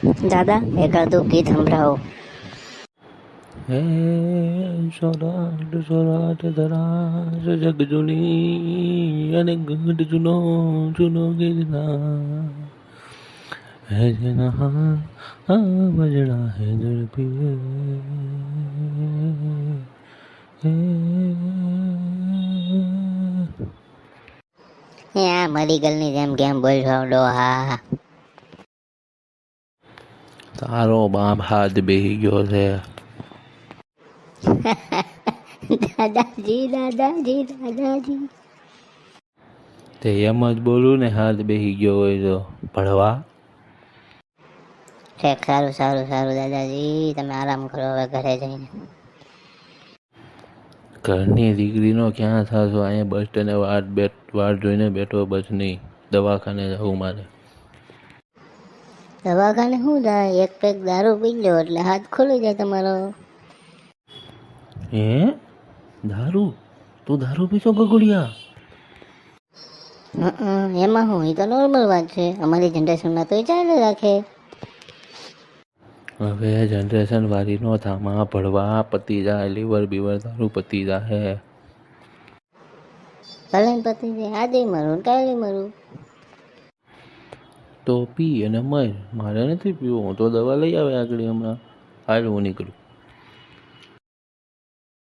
દાદા એકાદું ગીત સંભળાવો. હે સૌરાષ્ટ્ર સૌરાષ્ટ્ર ધરાશ જગજુની અને ગઢ જુનો જુનો ગિરનાર હે જેના હા વજડા હે ઝડપી હે એ આ મરી ગલની જેમ કેમ બોલશો ડોહા? તારો બાપ હાથ બેહી ગયો છે. દાદાજી દાદાજી દાદાજી. તે એમ જ બોલું ને, હાથ બેહી ગયો હોય તો ભણવા. ઠેક, સારું સારું સારું દાદાજી, તમે આરામ કરો હવે ઘરે જઈને. ઘરની દીકરીનો ક્યાં થશો? અહીંયા બસ સ્ટેન્ડે વાટ જોઈને બેઠો, બસ નહીં દવાખાને જવું મારે. દવાખાને શું થાય? એક પેક દારૂ પી લો એટલે હાથ ખુલી જાય તમારો. હે દારૂ? તું દારૂ પીશો ગગુડિયા? એમાં શું, એ તો નોર્મલ વાત છે. અમારી જનરેશનમાં તો એ ચાલે રાખે. હવે જનરેશન વાળી નો થામાં ભળવા પતી જાય, લીવર બીવર દારૂ પતી જાય. ભલે પતિ જાય, આજે મરું કાલે મરું. તો પી અને મર. મારે નથી પીવું, હું તો દવા લઈ આવે આગળ હમણાં. હાલ હું નીકળું.